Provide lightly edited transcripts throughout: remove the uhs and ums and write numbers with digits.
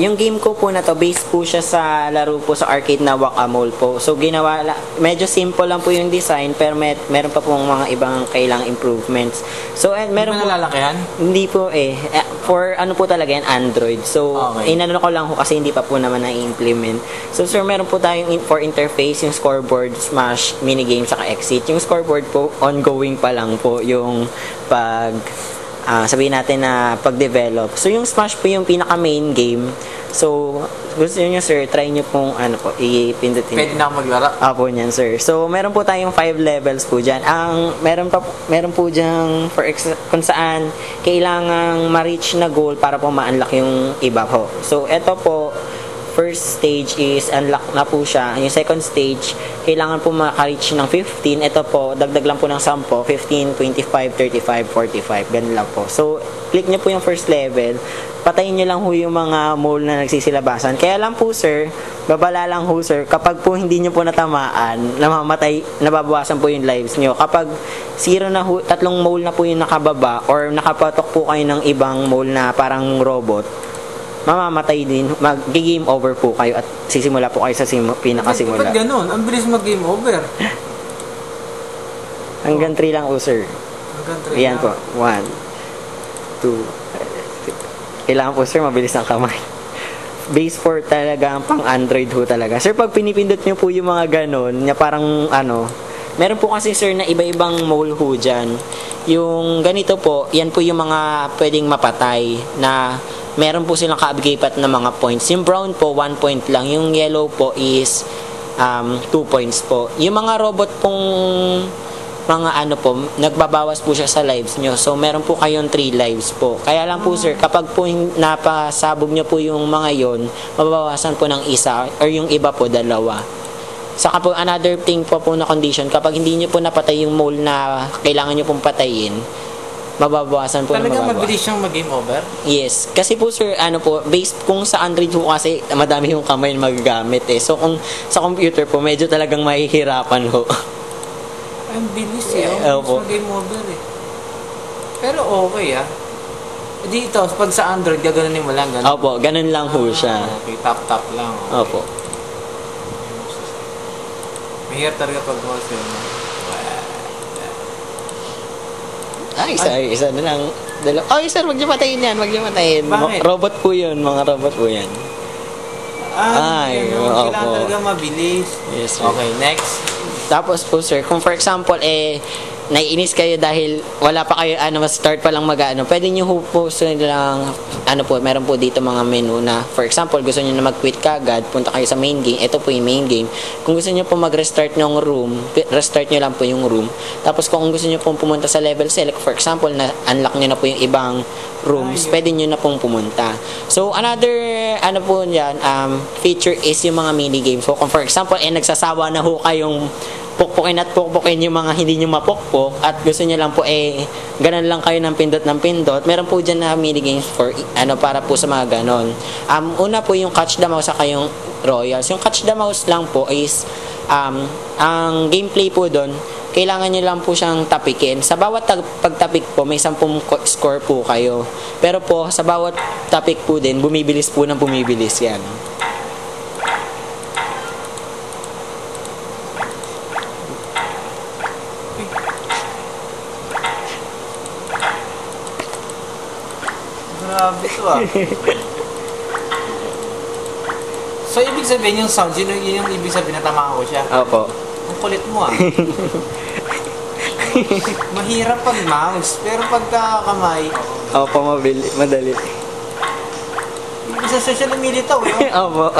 Yung game ko po na to, based po siya sa laro po sa arcade na Whack-A-Mole po. So ginawa, medyo simple lang po yung design, pero meron pa pong mga ibang kailangang improvements. So meron po, nalalakihan? hindi po for ano po talaga yan, Android. So inano ko lang po kasi hindi pa po naman na-implement. So sir, meron po tayong for interface, yung scoreboard, smash, minigame, saka exit. Yung scoreboard po, ongoing pa lang po yung sabihin natin na pag-develop. So, yung Smash po yung pinaka-main game. So, gusto nyo, sir, try nyo pong, ipindutin. Pwede na ako maglaro? Apo niyan, sir. So, meron po tayong 5 levels po dyan. Meron po dyan, kung saan kailangang ma-reach na goal para po ma-unlock yung iba po. So, eto po, first stage is unlock na po siya. Yung second stage, kailangan po maka-reach ng 15. Ito po, dagdag lang po ng 10. 15, 25, 35, 45. Ganun lang po. So, click nyo po yung first level. Patayin nyo lang ho yung mga mole na nagsisilabasan. Kaya lang po, sir, babala lang ho, sir, kapag po hindi nyo po natamaan, nababawasan po yung lives nyo. Kapag 0 na ho, 3 mole na po yung nakababa or nakapatok po kayo ng ibang mole na parang robot, mamamatay din, mag-game over po kayo at sisimula po kayo sa pinakasimula. Ba't ganun? Ang bilis mag-game over. Hanggang 3 lang po, sir. Hanggang 3 Ayan lang. po. 1, 2. Kailangan po, sir, mabilis ang kamay. Base 4 talaga, pang Android ho talaga. Sir, pag pinipindot nyo po yung mga ganun, parang meron po kasi, sir, na iba-ibang mole ho dyan. Yung ganito po, yan po yung mga pwedeng mapatay na meron po silang kaabigapat na mga points. Yung brown po, 1 point lang. Yung yellow po is 2 points po. Yung mga robot pong nagbabawas po siya sa lives nyo. So, meron po kayong 3 lives po. Kaya lang po, sir, kapag po napasabog nyo po yung mga yon, mababawasan po ng isa or yung iba po, 2. Saka po, another thing po na condition, kapag hindi nyo po napatay yung mole na kailangan nyo pong patayin, mababawasan po. Talagang mabilis siyang mag-game over? Yes. Kasi po, sir, based kung sa Android po kasi madami yung kamay na magagamit eh. So, kung sa computer po, medyo talagang mahihirapan ho. Ang bilis eh. Ang bilis mag-game over eh. Pero okay ah. Dito, pag sa Android, gaganunin mo lang. Ganun. Opo, ganun lang ho siya. Okay, tap-tap lang. Okay. Opo. Mahirap talaga pag mouse yun. Isa na lang. Sir, wag niyo patayin yan. Wag niyo patayin. Robot po yun. Mga robot po yan. Kailangan talaga mabilis. Yes, sir. Okay, next. Tapos po, sir, kung for example, naiinis kayo dahil wala pa kayo, start pa lang pwede nyo po lang, meron po dito mga menu na, for example, gusto nyo na mag-quit kagad, punta kayo sa main game, ito po yung main game. Kung gusto nyo po mag-restart ng room, restart nyo lang po yung room. Tapos kung gusto nyo po pumunta sa level select, for example, na unlock nyo na po yung ibang rooms, pwede nyo na pong pumunta. So, another, feature is yung mga mini games. So, kung for example, nagsasawa na ho kayong pukpukin yung mga hindi nyo mapukpok at gusto nyo lang po ganun lang kayo ng pindot, meron po dyan na mini games for para po sa mga ganon. Una po yung catch the mouse saka yung royals. Yung catch the mouse lang po is ang gameplay po doon, kailangan nyo lang po siyang tapikin. Sa bawat pagtapik po, may 10 score po kayo. Pero po, sa bawat tapik po din, bumibilis po ng bumibilis yan. Grabe to ah. So, ibig sabihin yung sound, yun yung ibig sabihin na tamaan ko siya? Opo. Ang kulit mo ah. Mahirap pag mouse, pero pagka kamay, Opo, madali. ibig sa social media to eh. Opo.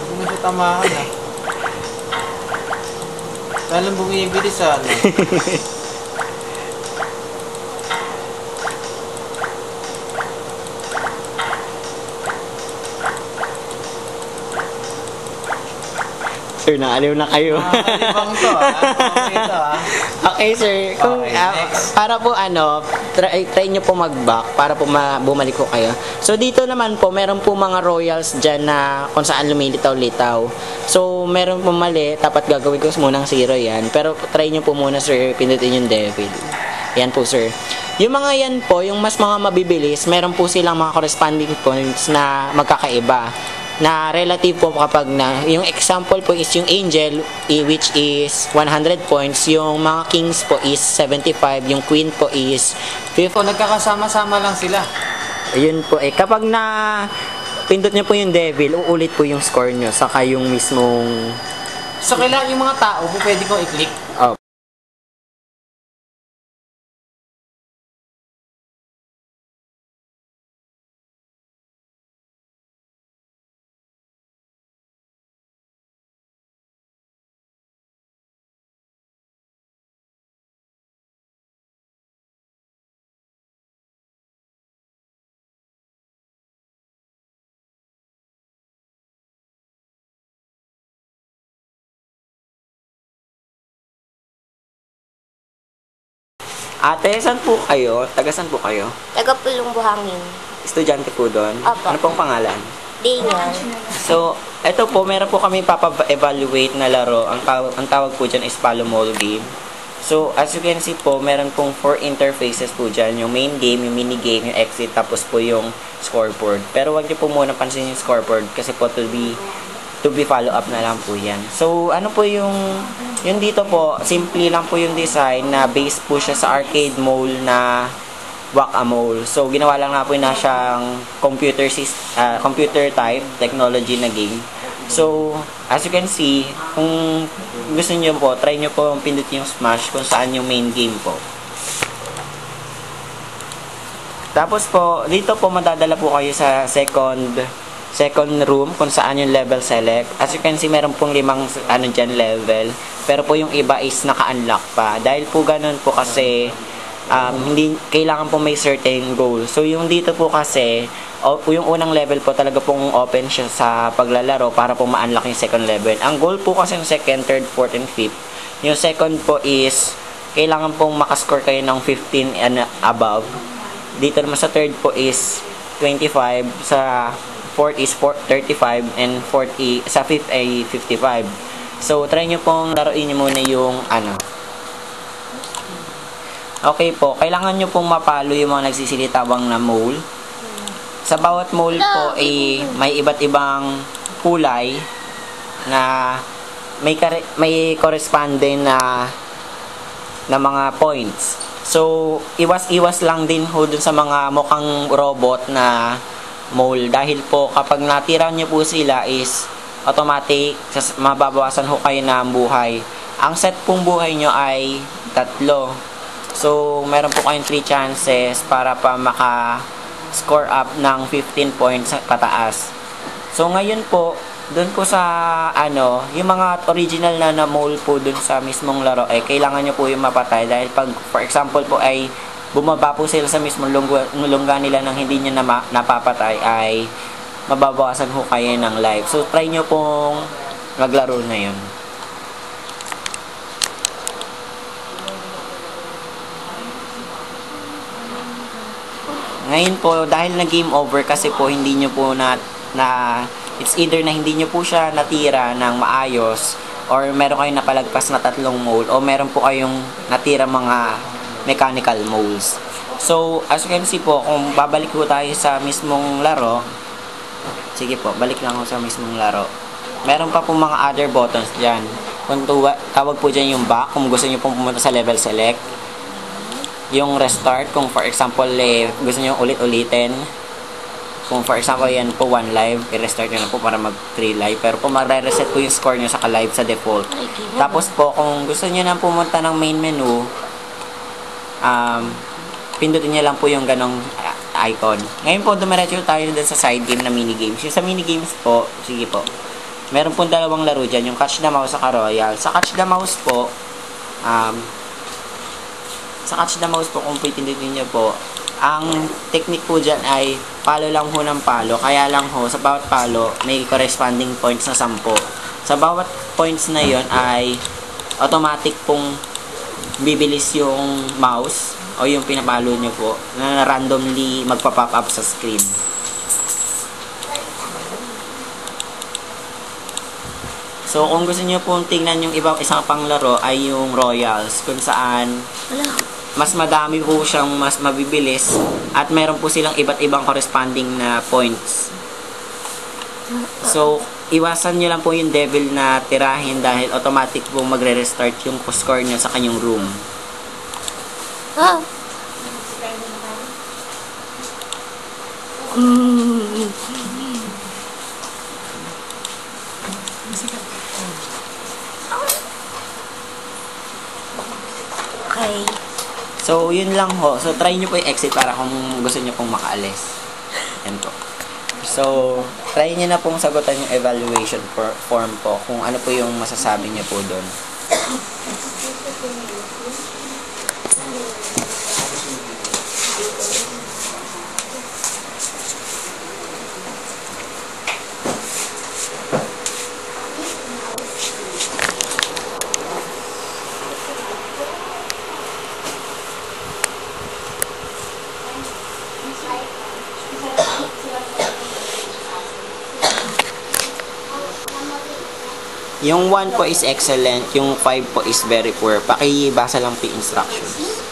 Hindi mo siya tamaan ah. Lalong bumibilis ah. Sir, naaliw na kayo. Alibang to Okay to Okay, sir. Kung, next. para po try nyo po mag-back para po bumalik ko kayo. So, dito naman po, meron po mga royals dyan na kung saan lumilitaw-litaw. So, meron po mali. Dapat gagawin ko munang 0 yan. Pero, try nyo po muna, sir. Pindutin yung devil. Yan po, sir. Yung mga yan po, yung mas mga mabibilis, meron po silang mga corresponding points na magkakaiba. Na relative po kapag na, yung example po is yung angel, which is 100 points. Yung mga kings po is 75. Yung queen po is 50. So, nagkakasama-sama lang sila. Ayun po, kapag na pindot nyo po yung devil, uulit po yung score nyo, saka yung mismong... So, kailangan yung mga tao, pwede kong i-click. Oh. Ate, saan po kayo? Taga saan po kayo? Taga Pulong Buhangin. Estudyante po doon? Opo. Ano pong pangalan? Daniel. So, eto po, meron po kami papa-evaluate na laro. Ang tawag po dyan is Palomol game. So, as you can see po, meron pong 4 interfaces po dyan. Yung main game, yung mini game, yung exit, tapos po yung scoreboard. Pero wag niyo po muna pansin yung scoreboard kasi po to be follow up na lang po yan. So, ano po yung dito po, simple lang po yung design na based po siya sa arcade mall na Whack-A-Mole. So, ginawa lang na po na siyang computer type technology na game. So, as you can see, kung gusto niyo po, try niyo po pindot yung smash kung saan yung main game po. Tapos po, dito po madadala po kayo sa second room kung saan yung level select. As you can see, meron pong 5 level. Pero po yung iba is naka-unlock pa. Dahil po ganun po kasi hindi kailangan po may certain goal. So yung dito po kasi yung unang level po talaga pong open siya sa paglalaro para po ma-unlock yung second level. Ang goal po kasi ng second, third, fourth, and fifth. Yung second po is kailangan pong makascore kayo ng 15 and above. Dito naman sa third po is 25, sa fourth is 35, and sa fifth ay 55. So try nyo pong laruin nyo muna yung Okay po, kailangan nyo pong mapalo yung mga nagsisilitawang na mole. Sa bawat mole po ay may iba't ibang kulay na may corresponding na mga points. So, iwas-iwas lang din ho dun sa mga mukhang robot na mole. Dahil po, kapag natira nyo po sila is automatic, mababawasan ho kayo ng buhay. Ang set pong buhay nyo ay 3. So, meron po kayong 3 chances para pa maka-score up ng 15 points pataas. So, ngayon po, dun po sa, yung mga original na mole po dun sa mismong laro, kailangan nyo po yung mapatay. Dahil pag, for example po, ay bumaba po sila sa mismong lungga nila nang hindi nyo napapatay, ay mababawasan ho kayo ng life. So, try nyo pong maglaro na yun. Ngayon po, dahil na game over kasi po hindi nyo po it's either na hindi nyo po siya natira ng maayos or meron kayong napalagpas na 3 mole o meron po kayong natira mga mechanical moles. So, as you can see po, kung babalik po tayo sa mismong laro, sige po, balik lang ako sa mismong laro. Meron pa po mga other buttons dyan. Kung tawag po dyan yung back, kung gusto nyo pong pumunta sa level select. Yung restart, kung for example, gusto nyo ulit-ulitin. Kung for example, yan po 1 live, i-restart nyo na po para mag 3 live. Pero po magre-reset po yung score nyo sa live sa default. Tapos po, kung gusto nyo na pumunta ng main menu, pindutin nyo lang po yung ganong icon. Ngayon po, dumiretso tayo dun sa side game na minigames. Yung sa minigames po, sige po, meron po 2 laro dyan, yung Catch the Mouse sa Royal. Sa Catch the Mouse po, kung pindutin nyo po, ang technique po dyan ay palo lang ho ng palo. Kaya lang ho, sa bawat palo, may corresponding points na 10. Sa bawat points na yon ay automatic pong bibilis yung mouse o yung pinapalo nyo po na randomly magpa-pop up sa screen. So, kung gusto nyo pong tingnan yung isang panglaro ay yung Royals kung saan mas madami po siyang mas mabibilis at meron po silang iba't ibang corresponding na points. So, iwasan nyo lang po yung devil na tirahin dahil automatic po magre-restart yung score nyo sa kanyang room. Ah. Okay. So, yun lang ho. So, try nyo po yung exit para kung gusto nyo pong makaalis. Yan po. So, try nyo na pong sagutan yung evaluation form po kung ano po yung masasabi nyo po doon. Yung 1 po is excellent, yung 5 po is very poor. Pakibasa lang po yung instructions.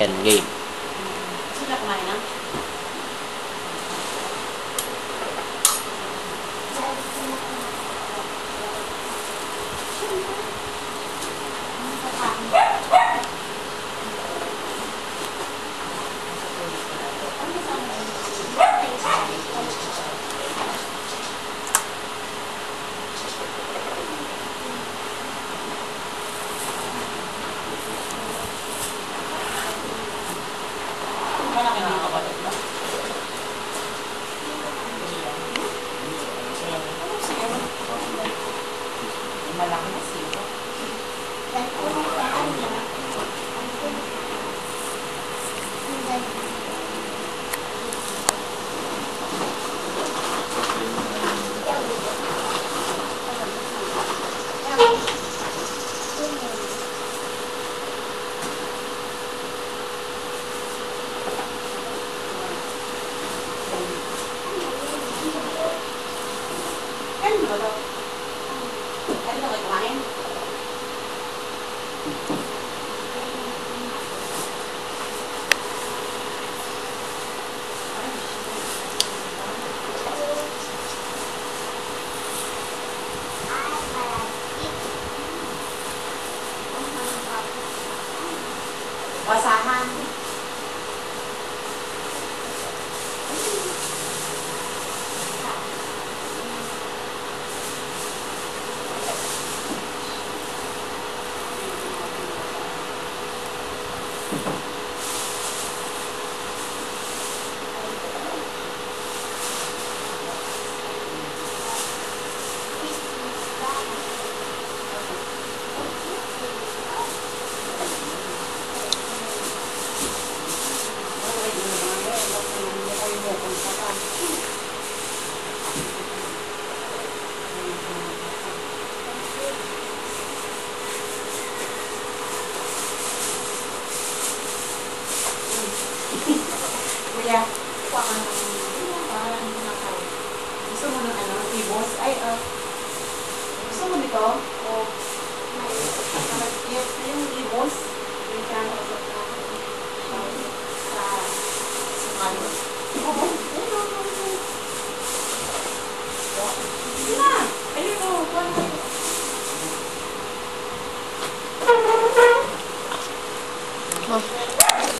Yan, game. Sila kumain na? Basahan. Kuya, kuha ka ng gusto mo ng ano?